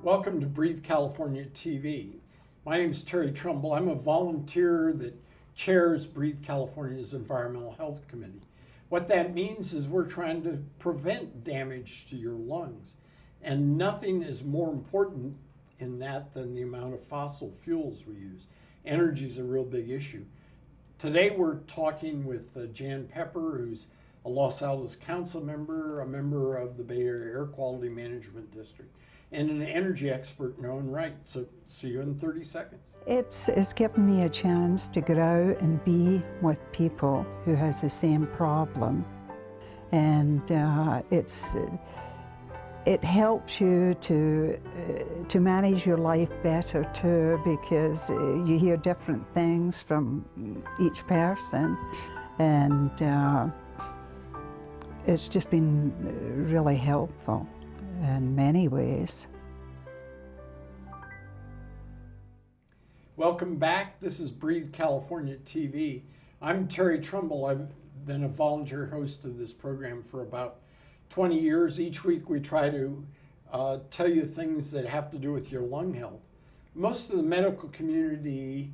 Welcome to Breathe California TV. My name is Terry Trumbull. I'm a volunteer that chairs Breathe California's Environmental Health Committee. What that means is we're trying to prevent damage to your lungs. And nothing is more important in that than the amount of fossil fuels we use. Energy is a real big issue. Today we're talking with Jan Pepper, who's a Los Altos Council member, a member of the Bay Area Air Quality Management District, and an energy expert in her own right. So see you in 30 seconds. It's given me a chance to go out and be with people who has the same problem. And it helps you to manage your life better too, because you hear different things from each person, and it's just been really helpful in many ways. Welcome back. This is Breathe California TV. I'm Terry Trumbull. I've been a volunteer host of this program for about 20 years. Each week we try to tell you things that have to do with your lung health. Most of the medical community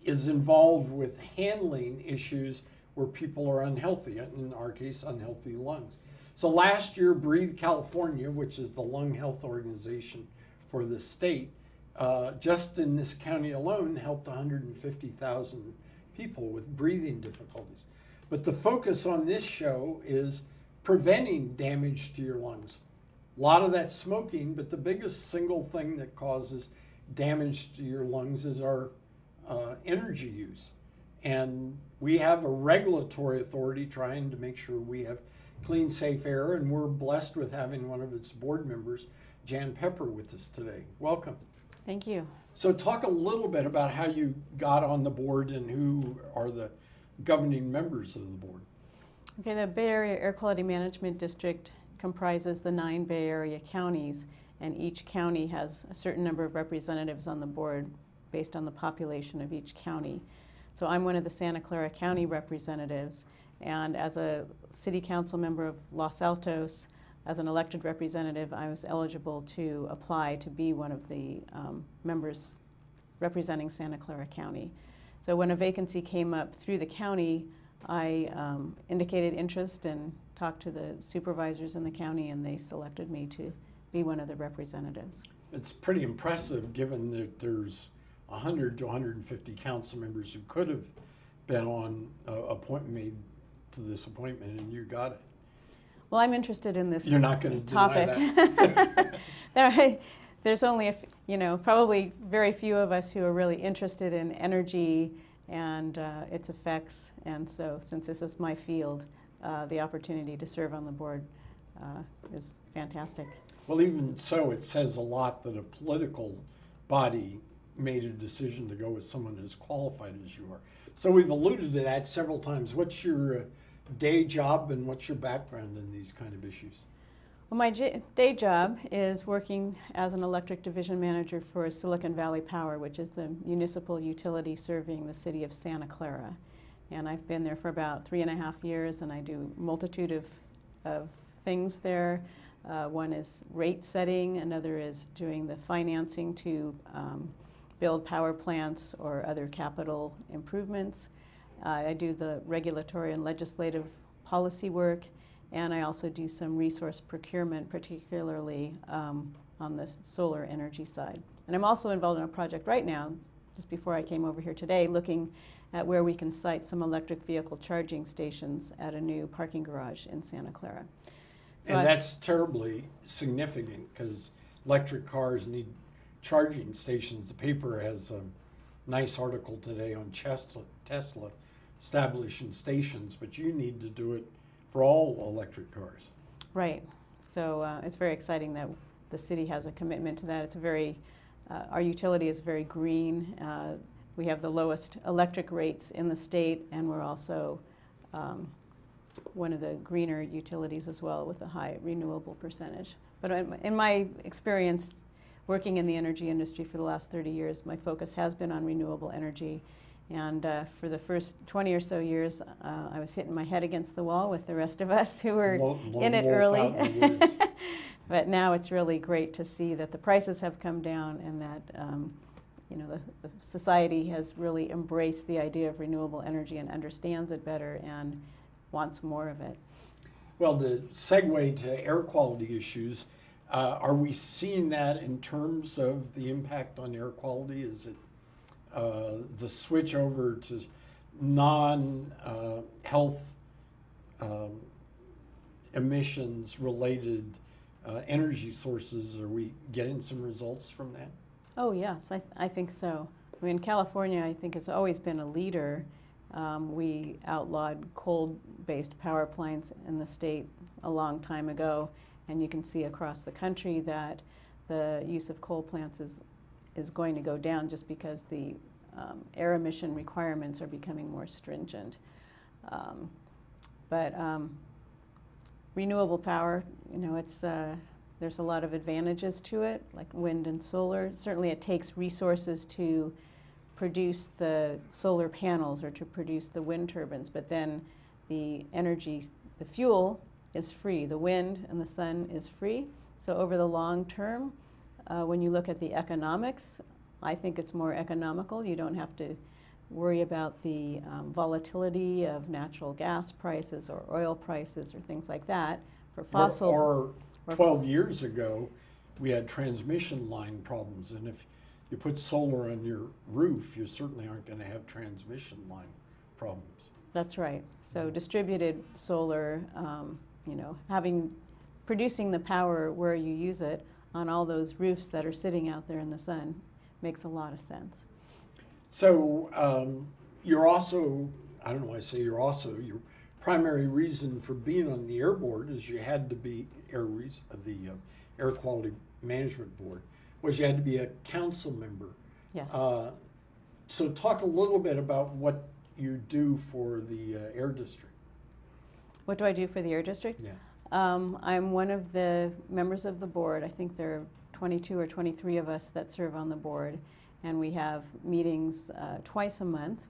is involved with handling issues where people are unhealthy, in our case, unhealthy lungs. So last year, Breathe California, which is the lung health organization for the state, just in this county alone helped 150,000 people with breathing difficulties. But the focus on this show is preventing damage to your lungs. A lot of that's smoking, but the biggest single thing that causes damage to your lungs is our energy use. And we have a regulatory authority trying to make sure we have clean, safe air, and we're blessed with having one of its board members, Jan Pepper, with us today. Welcome. Thank you. So talk a little bit about how you got on the board and who are the governing members of the board. Okay, the Bay Area Air Quality Management District comprises the 9 Bay Area counties, and each county has a certain number of representatives on the board based on the population of each county. So I'm one of the Santa Clara County representatives, and as a city council member of Los Altos, as an elected representative, I was eligible to apply to be one of the members representing Santa Clara County. So when a vacancy came up through the county, I indicated interest and talked to the supervisors in the county, and they selected me to be one of the representatives. It's pretty impressive given that there's 100 to 150 council members who could have been on made to this appointment, and you got it. Well, I'm interested in this You're not going to topic. Deny that. There's only, probably very few of us who are really interested in energy and its effects, and so since this is my field, the opportunity to serve on the board is fantastic. Well, even so, it says a lot that a political body made a decision to go with someone as qualified as you are. So we've alluded to that several times. What's your day job and what's your background in these kind of issues? Well, my day job is working as an electric division manager for Silicon Valley Power, which is the municipal utility serving the city of Santa Clara. And I've been there for about 3.5 years, and I do a multitude of things there. One is rate setting, another is doing the financing to build power plants or other capital improvements. I do the regulatory and legislative policy work, and I also do some resource procurement, particularly on the solar energy side. And I'm also involved in a project right now, just before I came over here today, looking at where we can site some electric vehicle charging stations at a new parking garage in Santa Clara. So and that's terribly significant because electric cars need charging stations. The paper has a nice article today on Tesla establishing stations, but you need to do it for all electric cars. Right. So it's very exciting that the city has a commitment to that. It's a very, our utility is very green. We have the lowest electric rates in the state, and we're also one of the greener utilities as well with a high renewable percentage. But in my experience working in the energy industry for the last 30 years, my focus has been on renewable energy. And for the first 20 or so years, I was hitting my head against the wall with the rest of us who were in it early. But now it's really great to see that the prices have come down and that you know, the society has really embraced the idea of renewable energy and understands it better and wants more of it. Well, to segue to air quality issues, are we seeing that in terms of the impact on air quality? Is it the switch over to non-health emissions related energy sources? Are we getting some results from that? Oh yes, I think so. I mean, California, I think, has always been a leader. We outlawed coal-based power plants in the state a long time ago, and you can see across the country that the use of coal plants is going to go down just because the air emission requirements are becoming more stringent. But renewable power, you know, there's a lot of advantages to it, like wind and solar. Certainly it takes resources to produce the solar panels or to produce the wind turbines, but then the energy, the fuel is free. The wind and the sun is free. So over the long term, when you look at the economics, I think it's more economical. You don't have to worry about the volatility of natural gas prices or oil prices or things like that. For fossil or 12 years ago, we had transmission line problems, and if you put solar on your roof, you certainly aren't going to have transmission line problems. That's right. So distributed solar, you know, producing the power where you use it on all those roofs that are sitting out there in the sun makes a lot of sense. So you're also, I don't know why I say you're also, your primary reason for being on the air board is you had to be, the Air Quality Management Board, was you had to be a council member. Yes. So talk a little bit about what you do for the Air District. What do I do for the Air District? Yeah. I'm one of the members of the board. I think there are 22 or 23 of us that serve on the board, and we have meetings twice a month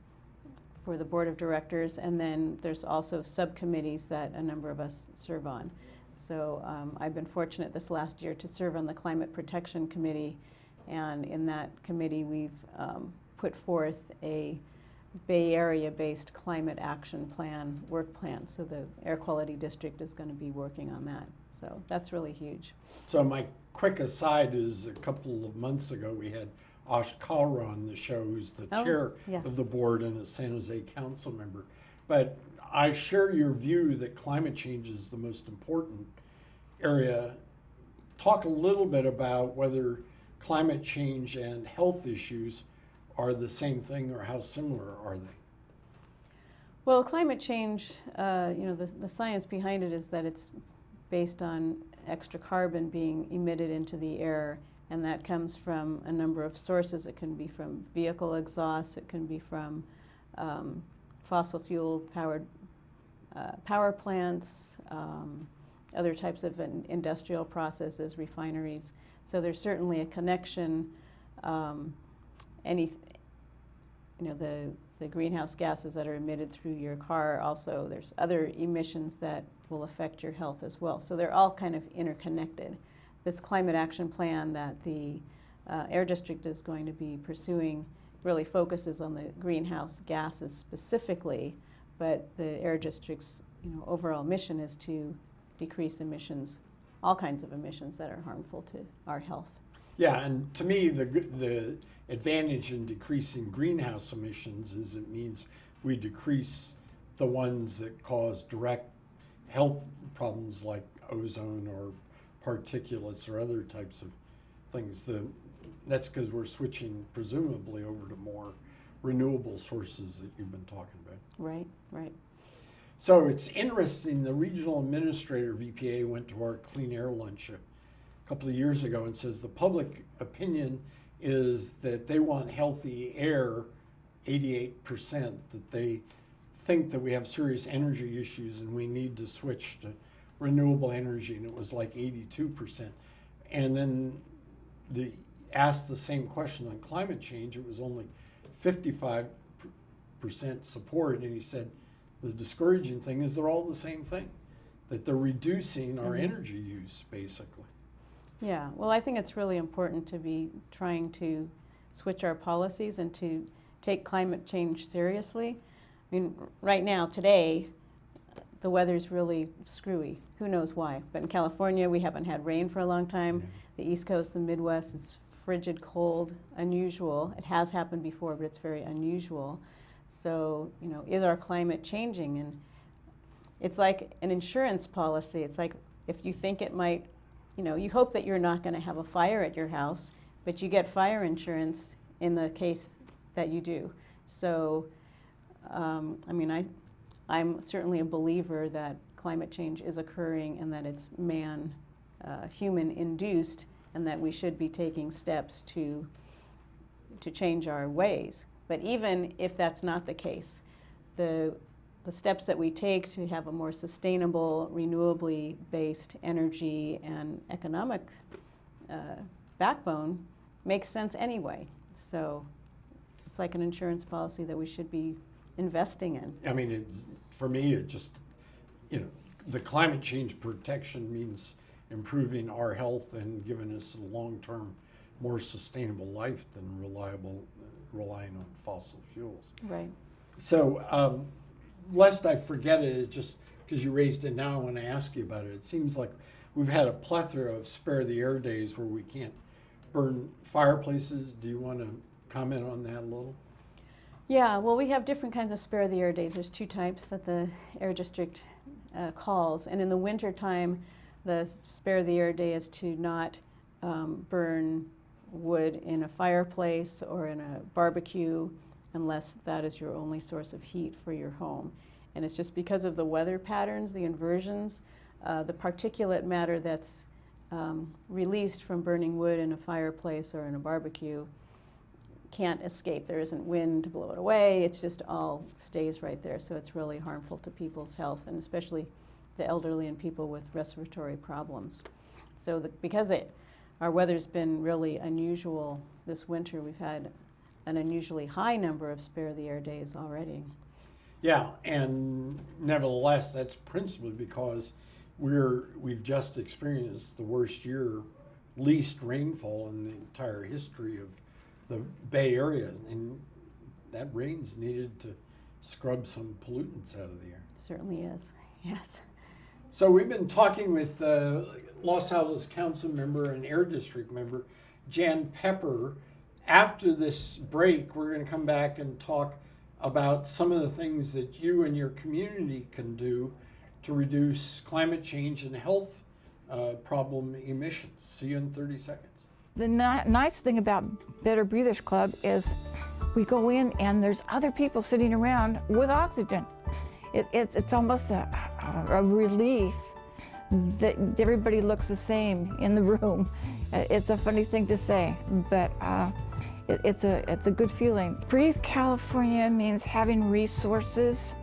for the board of directors, and then there's also subcommittees that a number of us serve on. So I've been fortunate this last year to serve on the Climate Protection Committee, and in that committee we've put forth a Bay Area-based climate action plan, work plan. So the Air Quality District is going to be working on that. So that's really huge. So my quick aside is a couple of months ago we had Ash Kalra on the show, who's the chair of the board and a San Jose council member. But I share your view that climate change is the most important area. Talk a little bit about whether climate change and health issues are the same thing, or how similar are they? Well, climate change, you know, the science behind it is that it's based on extra carbon being emitted into the air, and that comes from a number of sources. It can be from vehicle exhaust, it can be from fossil fuel powered power plants, other types of industrial processes, refineries. So there's certainly a connection. You know, the greenhouse gases that are emitted through your car, also there's other emissions that will affect your health as well. So they're all kind of interconnected. This climate action plan that the Air District is going to be pursuing really focuses on the greenhouse gases specifically, but the Air District's, you know, overall mission is to decrease emissions, all kinds of emissions that are harmful to our health. Yeah, and to me, the advantage in decreasing greenhouse emissions is it means we decrease the ones that cause direct health problems like ozone or particulates or other types of things. That's because we're switching presumably over to more renewable sources that you've been talking about. Right, right. So it's interesting, the regional administrator of EPA went to our clean air lunch a couple of years ago and says the public opinion is that they want healthy air, 88%, that they think that we have serious energy issues and we need to switch to renewable energy, and it was like 82%. And then asked the same question on climate change, it was only 55% support, and he said the discouraging thing is they're all the same thing, that they're reducing our energy use, basically. Yeah, well, I think it's really important to be trying to switch our policies and to take climate change seriously. I mean, right now, today, the weather's really screwy. Who knows why? But in California, we haven't had rain for a long time. Yeah. The East Coast, the Midwest, it's frigid, cold, unusual. It has happened before, but it's very unusual. So, you know, is our climate changing? And it's like an insurance policy. It's like if you think it might, you know, you hope that you're not going to have a fire at your house, but you get fire insurance in the case that you do. So, I mean, I'm certainly a believer that climate change is occurring and that it's human-induced, and that we should be taking steps to change our ways. But even if that's not the case, the steps that we take to have a more sustainable, renewably based energy and economic backbone makes sense anyway. So it's like an insurance policy that we should be investing in. I mean, for me, it just, you know, the climate change protection means improving our health and giving us a long-term, more sustainable life than relying on fossil fuels. Right. So, lest I forget it, it's just because you raised it now, I want to ask you about it. It seems like we've had a plethora of spare the air days where we can't burn fireplaces. Do you want to comment on that a little? Yeah, well, we have different kinds of spare the air days. There's two types that the Air District calls, and in the winter time, the spare the air day is to not burn wood in a fireplace or in a barbecue unless that is your only source of heat for your home. And it's just because of the weather patterns, the inversions, the particulate matter that's released from burning wood in a fireplace or in a barbecue can't escape. There isn't wind to blow it away. It's just all stays right there. So it's really harmful to people's health, and especially the elderly and people with respiratory problems. So because our weather's been really unusual this winter, we've had an unusually high number of spare the air days already. Yeah, and nevertheless, that's principally because we've just experienced the worst year, least rainfall in the entire history of the Bay Area, and that rain's needed to scrub some pollutants out of the air. Certainly is, yes. So we've been talking with Los Altos Council member and Air District member Jan Pepper. After this break, we're going to come back and talk about some of the things that you and your community can do to reduce climate change and health problem emissions. See you in 30 seconds. The nice thing about Better Breathers Club is we go in and there's other people sitting around with oxygen. It's almost a relief that everybody looks the same in the room. It's a funny thing to say, but it's a good feeling. Breathe California means having resources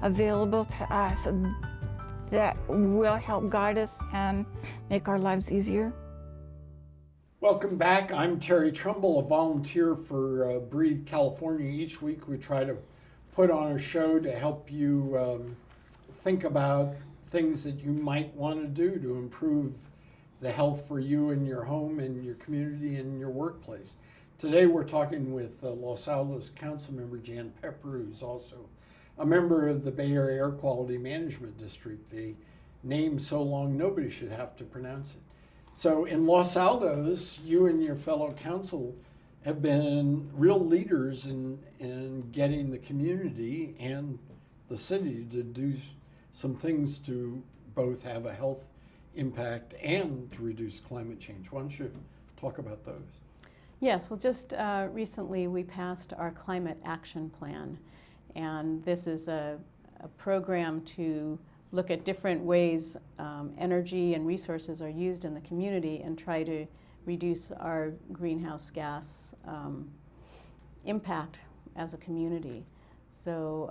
available to us that will help guide us and make our lives easier. Welcome back. I'm Terry Trumbull, a volunteer for Breathe California. Each week we try to put on a show to help you think about things that you might want to do to improve the health for you and your home and your community and your workplace. Today we're talking with Los Altos Council member Jan Pepper, who's also a member of the Bay Area Air Quality Management District. The name so long nobody should have to pronounce it. So in Los Altos, you and your fellow council have been real leaders in getting the community and the city to do some things to both have a health impact and to reduce climate change. Why don't you talk about those? Yes, well, just recently we passed our climate action plan, and this is a program to look at different ways energy and resources are used in the community and try to reduce our greenhouse gas impact as a community. So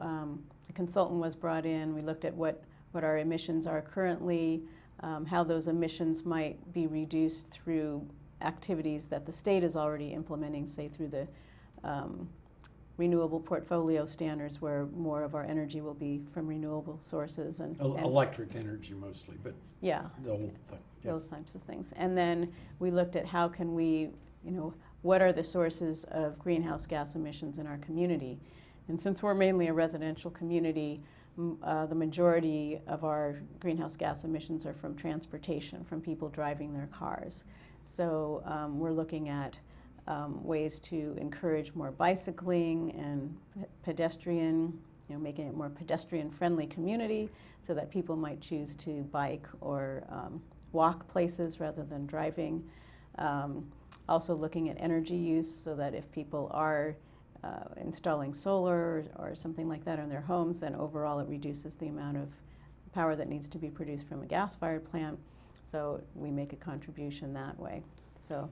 a consultant was brought in. We looked at what our emissions are currently, how those emissions might be reduced through activities that the state is already implementing, say through the renewable portfolio standards where more of our energy will be from renewable sources and Electric energy mostly, but yeah, the whole thing. Yeah. those types of things. And then we looked at how can we, what are the sources of greenhouse gas emissions in our community? And since we're mainly a residential community, the majority of our greenhouse gas emissions are from transportation, from people driving their cars. So we're looking at ways to encourage more bicycling and pedestrian, making it more pedestrian-friendly community so that people might choose to bike or walk places rather than driving. Also looking at energy use so that if people are installing solar or something like that in their homes, then overall it reduces the amount of power that needs to be produced from a gas-fired plant. So we make a contribution that way. So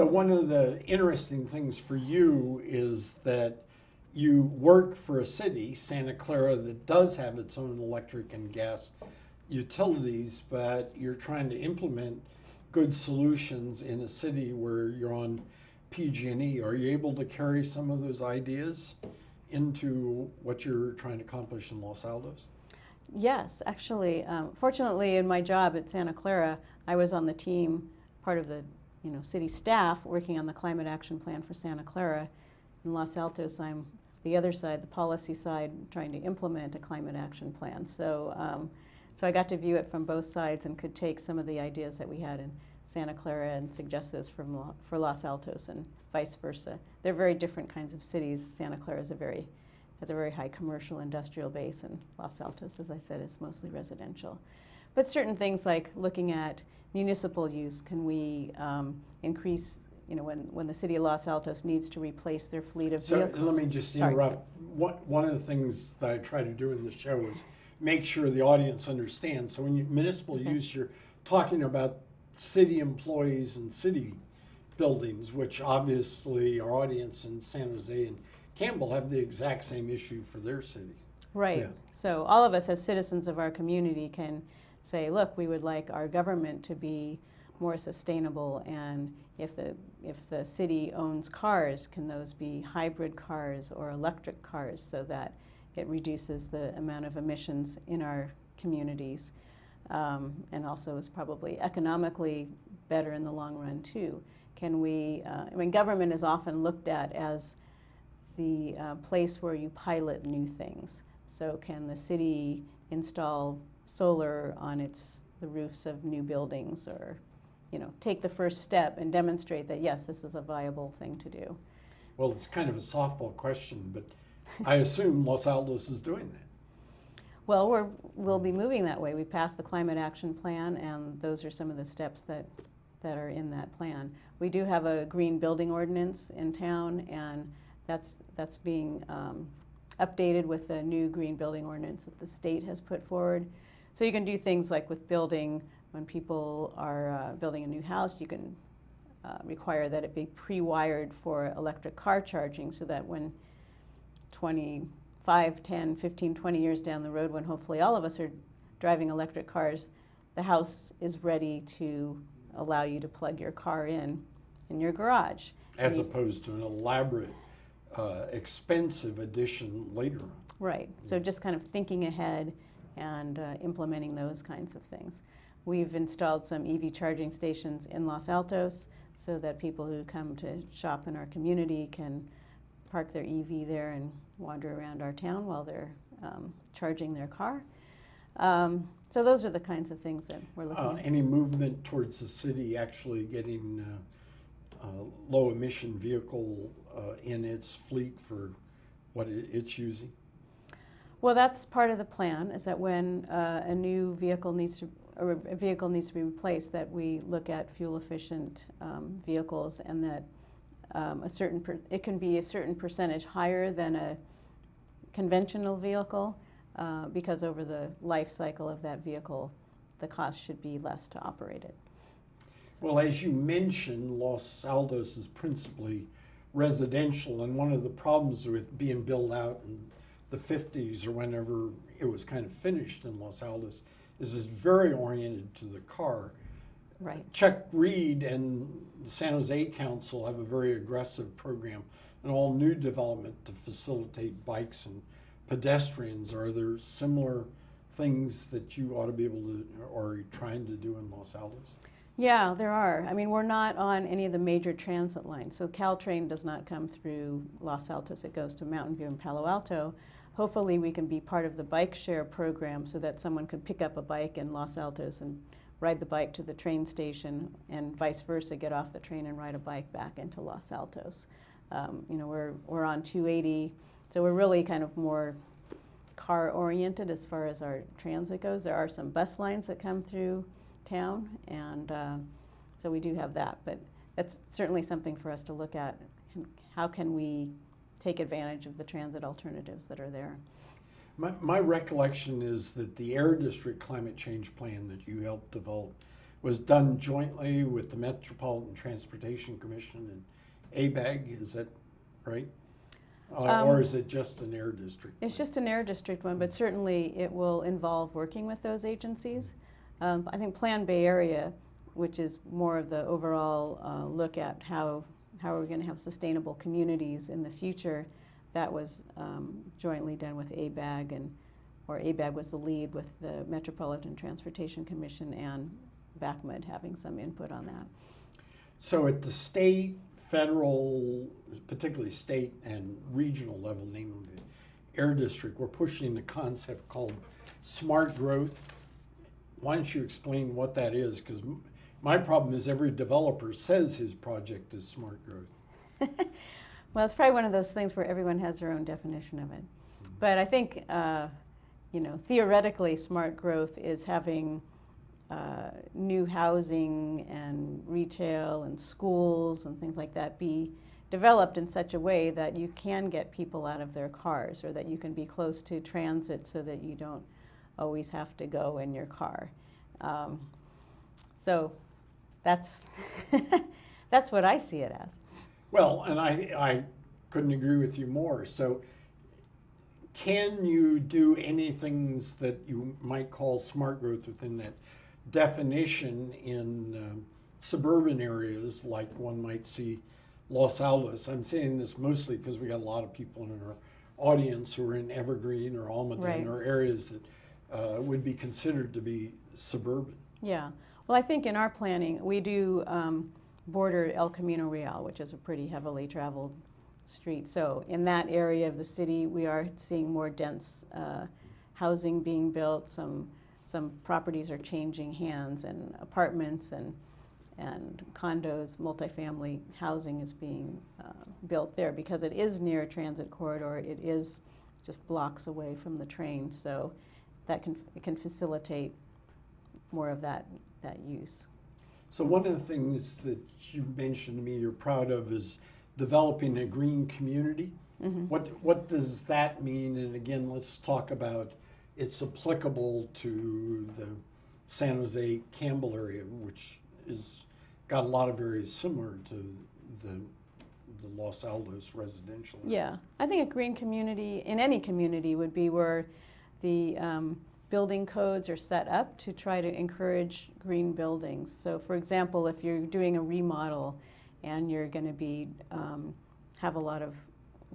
one of the interesting things for you is that you work for a city, Santa Clara, that does have its own electric and gas utilities, but you're trying to implement good solutions in a city where you're on PG&E. Are you able to carry some of those ideas into what you're trying to accomplish in Los Altos? yes, actually, fortunately in my job at Santa Clara, I was on the team, part of the city staff working on the climate action plan for Santa Clara. In Los Altos, I'm the other side, the policy side, trying to implement a climate action plan. So, so I got to view it from both sides and could take some of the ideas that we had in Santa Clara and suggest those for Los Altos and vice versa. They're very different kinds of cities. Santa Clara has a very high commercial industrial base, and Los Altos, as I said, is mostly residential. But certain things like looking at municipal use, can we increase, when the city of Los Altos needs to replace their fleet of vehicles. So let me just interrupt. One of the things that I try to do in the show is make sure the audience understands. So when you municipal use, you're talking about city employees and city buildings, which obviously our audience in San Jose and Campbell have the exact same issue for their cities. Right. Yeah. So all of us as citizens of our community can say, look, we would like our government to be more sustainable, and if the city owns cars, can those be hybrid cars or electric cars so that it reduces the amount of emissions in our communities, and also is probably economically better in the long run too. Can we, government is often looked at as the place where you pilot new things. So can the city install solar on the roofs of new buildings, or take the first step and demonstrate that yes, this is a viable thing to do? Well, it's kind of a softball question, but I assume Los Altos is doing that. Well, we'll be moving that way. We passed the climate action plan, and those are some of the steps that are in that plan. We do have a green building ordinance in town, and that's being updated with the new green building ordinance that the state has put forward. So you can do things like with building, when people are building a new house, you can require that it be pre-wired for electric car charging, so that when 5, 10, 15, 20 years down the road, when hopefully all of us are driving electric cars, the house is ready to allow you to plug your car in your garage. As opposed to an elaborate, expensive addition later on. Right. So just kind of thinking ahead and implementing those kinds of things. We've installed some EV charging stations in Los Altos so that people who come to shop in our community can park their EV there and wander around our town while they're charging their car. So those are the kinds of things that we're looking at. Any movement towards the city actually getting low emission vehicle in its fleet for what it's using? Well, that's part of the plan, is that when a new vehicle needs to, or a vehicle needs to be replaced, that we look at fuel efficient vehicles, and that it can be a certain percentage higher than a conventional vehicle, because over the life cycle of that vehicle, the cost should be less to operate it. Well, as you mentioned, Los Altos is principally residential, and one of the problems with being built out in the 50s or whenever it was kind of finished in Los Altos is it's very oriented to the car. Right. Chuck Reed and the San Jose Council have a very aggressive program an all new development to facilitate bikes and pedestrians. Are there similar things that you ought to be able to, or are you trying to do in Los Altos? Yeah, there are. I mean, we're not on any of the major transit lines. So Caltrain does not come through Los Altos. It goes to Mountain View and Palo Alto. Hopefully we can be part of the bike share program so that someone could pick up a bike in Los Altos and ride the bike to the train station, and vice versa, get off the train and ride a bike back into Los Altos. You know, we're on 280, so we're really kind of more car oriented as far as our transit goes. There are some bus lines that come through town, and so we do have that, but that's certainly something for us to look at. How can we take advantage of the transit alternatives that are there? My recollection is that the Air District climate change plan that you helped develop was done jointly with the Metropolitan Transportation Commission and ABAG. Is that right? Or is it just an Air District? It's just an Air District one, but certainly it will involve working with those agencies. I think Plan Bay Area, which is more of the overall look at how are we going to have sustainable communities in the future, that was jointly done with ABAG, or ABAG was the lead with the Metropolitan Transportation Commission and BACMUD having some input on that. So at the state, federal, particularly state and regional level, namely the Air District, we're pushing the concept called smart growth. Why don't you explain what that is? Because my problem is every developer says his project is smart growth. Well, it's probably one of those things where everyone has their own definition of it. But I think, you know, theoretically, smart growth is having new housing and retail and schools and things like that be developed in such a way that you can get people out of their cars, or that you can be close to transit so that you don't always have to go in your car. So that's, that's what I see it as. Well, and I couldn't agree with you more. So can you do any things that you might call smart growth within that definition in suburban areas, like one might see Los Altos? I'm saying this mostly because we got a lot of people in our audience who are in Evergreen or Almaden, Right. or areas that would be considered to be suburban. Yeah. Well, I think in our planning, we do border El Camino Real, which is a pretty heavily traveled street. So in that area of the city, we are seeing more dense housing being built. Some properties are changing hands, and apartments and condos, multifamily housing is being built there because it is near a transit corridor. It is just blocks away from the train, so that can facilitate more of that use. So one of the things that you've mentioned to me you're proud of is developing a green community. Mm-hmm. What does that mean? And again, let's talk about it's applicable to the San Jose Campbell area, which is got a lot of areas similar to the Los Altos residential area. Yeah, I think a green community in any community would be where the building codes are set up to try to encourage green buildings. So for example, if you're doing a remodel and you're going to be have a lot of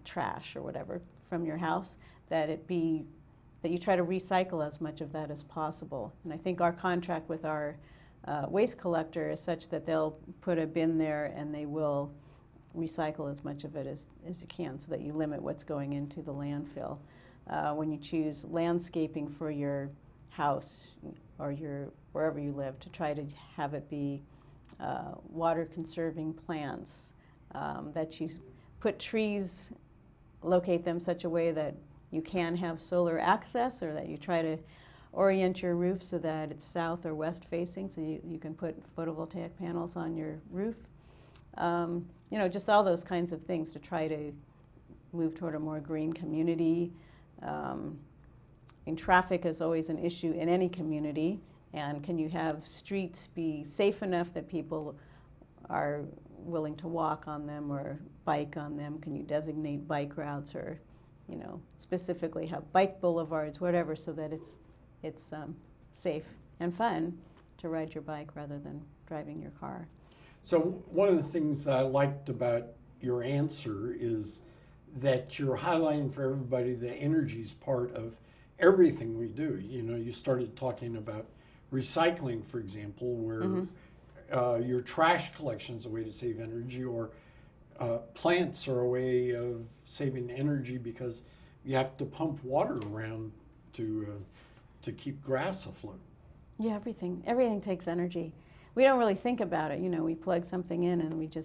trash or whatever from your house, that you try to recycle as much of that as possible. And I think our contract with our waste collector is such that they'll put a bin there and they will recycle as much of it as you can, so that you limit what's going into the landfill. When you choose landscaping for your house or wherever you live, to try to have it be water conserving plants, that you put trees, locate them such a way that you can have solar access, or that you try to orient your roof so that it's south or west facing, so you can put photovoltaic panels on your roof. You know, just all those kinds of things to try to move toward a more green community. And traffic is always an issue in any community, and can you have streets be safe enough that people are willing to walk on them or bike on them? Can you designate bike routes, or, you know, specifically have bike boulevards, whatever, so that it's safe and fun to ride your bike rather than driving your car. So one of the things that I liked about your answer is that you're highlighting for everybody that energy is part of everything we do. You know, you started talking about recycling, for example, where your trash collection is a way to save energy, or plants are a way of saving energy because you have to pump water around to keep grass afloat. Yeah, everything takes energy. We don't really think about it. You know, we plug something in and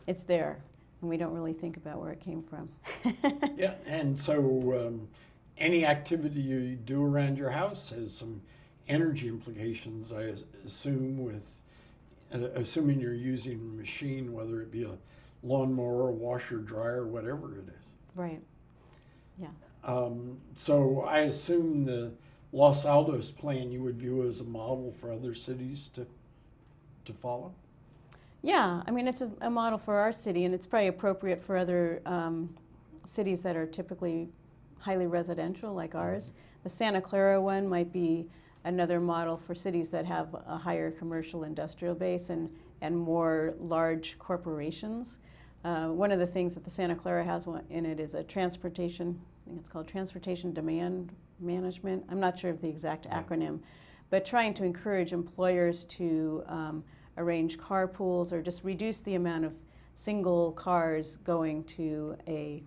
it's there, and we don't really think about where it came from. Yeah, and so any activity you do around your house has some energy implications, I assume, with assuming you're using a machine, whether it be a lawnmower, a washer, dryer, whatever it is. Right. Yeah. So I assume the Los Altos plan you would view as a model for other cities to follow? Yeah, I mean, it's a model for our city, and it's probably appropriate for other cities that are typically highly residential like ours. The Santa Clara one might be another model for cities that have a higher commercial industrial base and more large corporations. One of the things that the Santa Clara has in it is a transportation, I think it's called Transportation Demand Management. I'm not sure of the exact acronym, but trying to encourage employers to arrange carpools or just reduce the amount of single cars going to a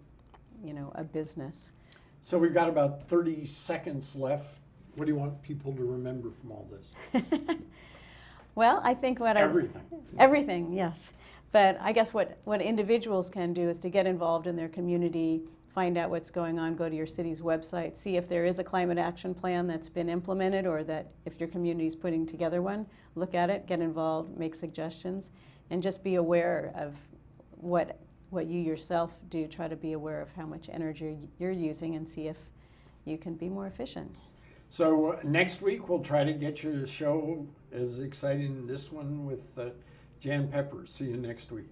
business. So we've got about 30 seconds left. What do you want people to remember from all this? Well, I think everything, yes. But I guess what individuals can do is to get involved in their community, find out what's going on, go to your city's website, see if there is a climate action plan that's been implemented, or that if your community is putting together one, look at it, get involved, make suggestions, and just be aware of what you yourself do. Try to be aware of how much energy you're using and see if you can be more efficient. So next week we'll try to get you a show as exciting as this one with Jan Pepper. See you next week.